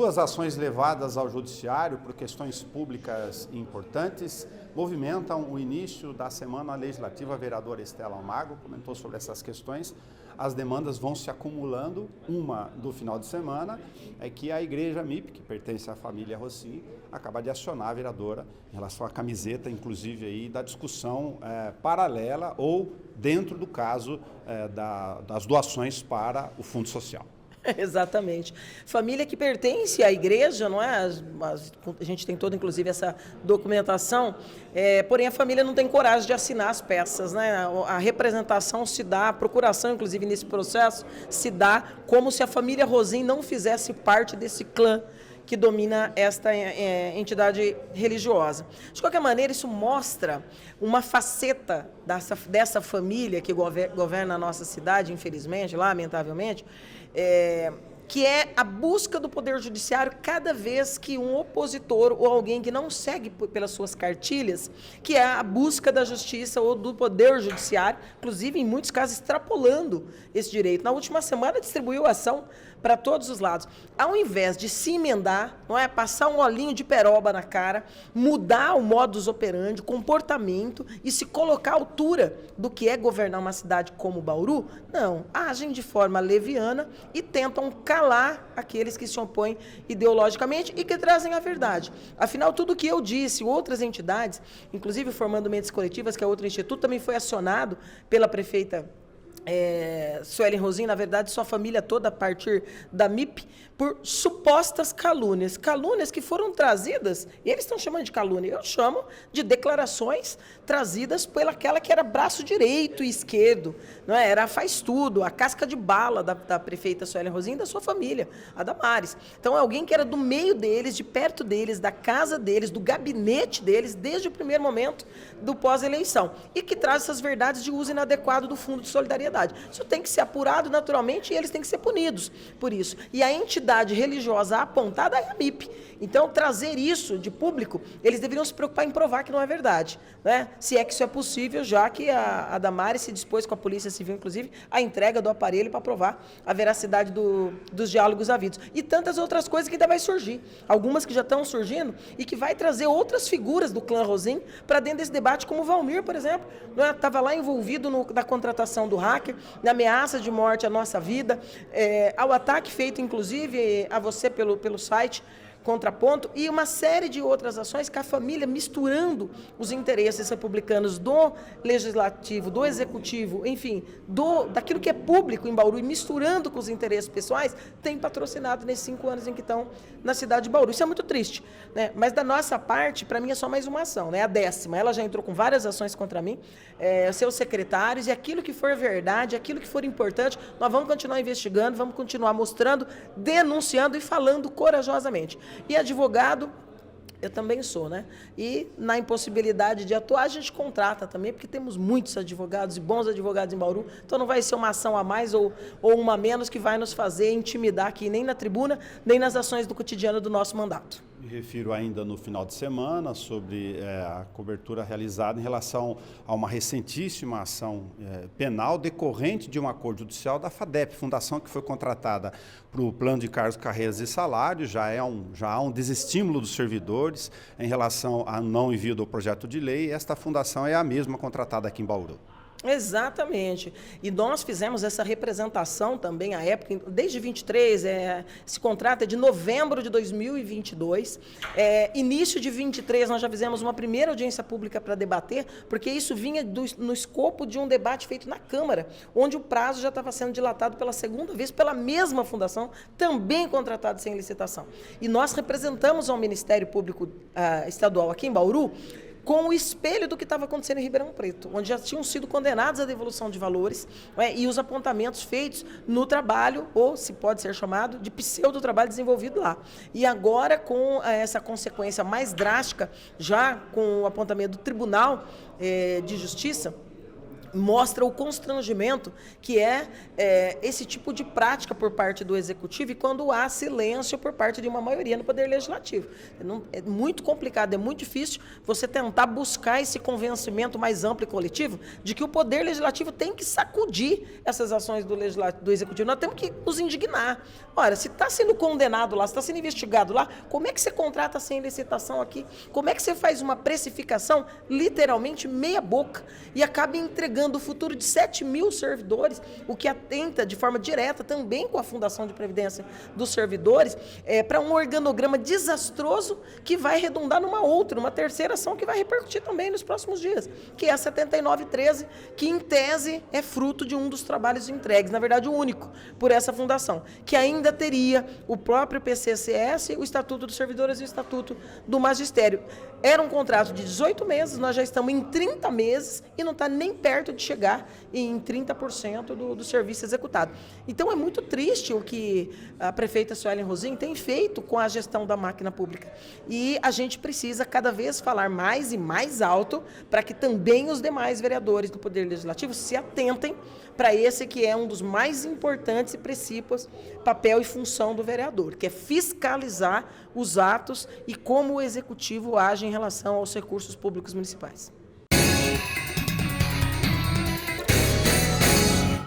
duas ações levadas ao judiciário por questões públicas importantes movimentam o início da semana legislativa. A vereadora Estela Almagro comentou sobre essas questões. As demandas vão se acumulando. Uma do final de semana é que a igreja MIP, que pertence à família Rossi, acaba de acionar a vereadora em relação à camiseta, inclusive aí da discussão paralela ou dentro do caso das doações para o Fundo Social. Exatamente. Família que pertence à igreja, não é? A gente tem toda, inclusive, essa documentação, porém a família não tem coragem de assinar as peças, né? A representação se dá, a procuração, inclusive, nesse processo, se dá como se a família Rosim não fizesse parte desse clã que domina esta entidade religiosa. De qualquer maneira, isso mostra uma faceta dessa família que governa a nossa cidade, infelizmente, lamentavelmente, que é a busca do Poder Judiciário cada vez que um opositor ou alguém que não segue pelas suas cartilhas, que é a busca da justiça ou do Poder Judiciário, inclusive em muitos casos extrapolando esse direito. Na última semana distribuiu ação para todos os lados. Ao invés de se emendar, não é, passar um olhinho de peroba na cara, mudar o modus operandi, o comportamento e se colocar à altura do que é governar uma cidade como Bauru, não, agem de forma leviana e tentam calar aqueles que se opõem ideologicamente e que trazem a verdade. Afinal, tudo o que eu disse, outras entidades, inclusive formando mentes coletivas, que é outro instituto, também foi acionado pela prefeita Suelen Rosim, na verdade, sua família toda a partir da MIP, por supostas calúnias. Calúnias que foram trazidas, e eles estão chamando de calúnia, eu chamo de declarações trazidas pelaquela que era braço direito e esquerdo, não é? Era faz tudo, a casca de bala da prefeita Suelen Rosim e da sua família, a Damares. Então, é alguém que era do meio deles, de perto deles, da casa deles, do gabinete deles, desde o primeiro momento do pós-eleição, e que traz essas verdades de uso inadequado do Fundo de Solidariedade. Isso tem que ser apurado naturalmente e eles têm que ser punidos por isso. E a entidade religiosa apontada é a MIP. Então, trazer isso de público, eles deveriam se preocupar em provar que não é verdade, né? Se é que isso é possível, já que a Damares se dispôs com a Polícia Civil, inclusive, a entrega do aparelho para provar a veracidade dos diálogos havidos. E tantas outras coisas que ainda vai surgir. Algumas que já estão surgindo e que vai trazer outras figuras do clã Rosim para dentro desse debate, como o Valmir, por exemplo, estava lá envolvido na contratação do hacker, na ameaça de morte à nossa vida, ao ataque feito, inclusive, a você pelo site Contraponto, e uma série de outras ações que a família, misturando os interesses republicanos do legislativo, do executivo, enfim, daquilo que é público em Bauru, e misturando com os interesses pessoais, tem patrocinado nesses 5 anos em que estão na cidade de Bauru. Isso é muito triste, né? Mas da nossa parte, para mim, é só mais uma ação, né? A 10ª. Ela já entrou com várias ações contra mim, seus secretários, e aquilo que for verdade, aquilo que for importante, nós vamos continuar investigando, vamos continuar mostrando, denunciando e falando corajosamente. E advogado, eu também sou, né? E na impossibilidade de atuar, a gente contrata também, porque temos muitos advogados e bons advogados em Bauru, então não vai ser uma ação a mais ou uma a menos que vai nos fazer intimidar aqui, nem na tribuna, nem nas ações do cotidiano do nosso mandato. Me refiro ainda no final de semana sobre a cobertura realizada em relação a uma recentíssima ação penal decorrente de um acordo judicial da FADEP, fundação que foi contratada para o plano de cargos, carreiras e salários. Já há um desestímulo dos servidores em relação ao não envio do projeto de lei, e esta fundação é a mesma contratada aqui em Bauru. Exatamente. E nós fizemos essa representação também, à época, desde 23, esse contrato é de novembro de 2022. Início de 23, nós já fizemos uma primeira audiência pública para debater, porque isso vinha no escopo de um debate feito na Câmara, onde o prazo já estava sendo dilatado pela segunda vez pela mesma fundação, também contratada sem licitação. E nós representamos ao Ministério Público Estadual aqui em Bauru, com o espelho do que estava acontecendo em Ribeirão Preto, onde já tinham sido condenados à devolução de valores, e os apontamentos feitos no trabalho, ou se pode ser chamado, de pseudo-trabalho desenvolvido lá. E agora, com essa consequência mais drástica, já com o apontamento do Tribunal de Justiça, mostra o constrangimento que é esse tipo de prática por parte do Executivo e quando há silêncio por parte de uma maioria no Poder Legislativo. É muito complicado, é muito difícil você tentar buscar esse convencimento mais amplo e coletivo de que o Poder Legislativo tem que sacudir essas ações do Executivo. Nós temos que nos indignar. Ora, se está sendo condenado lá, se está sendo investigado lá, como é que você contrata sem licitação aqui? Como é que você faz uma precificação literalmente meia boca e acaba entregando o futuro de 7 mil servidores, o que atenta de forma direta também com a Fundação de Previdência dos Servidores, para um organograma desastroso que vai redundar numa terceira ação que vai repercutir também nos próximos dias, que é a 7913, que em tese é fruto de um dos trabalhos entregues, na verdade o único, por essa fundação, que ainda teria o próprio PCCS, o Estatuto dos Servidores e o Estatuto do Magistério. Era um contrato de 18 meses, nós já estamos em 30 meses e não está nem perto de chegar em 30% do serviço executado. Então é muito triste o que a prefeita Suelen Rosim tem feito com a gestão da máquina pública. E a gente precisa cada vez falar mais e mais alto para que também os demais vereadores do Poder Legislativo se atentem para esse que é um dos mais importantes e precípios papel e função do vereador, que é fiscalizar os atos e como o Executivo age em relação aos recursos públicos municipais.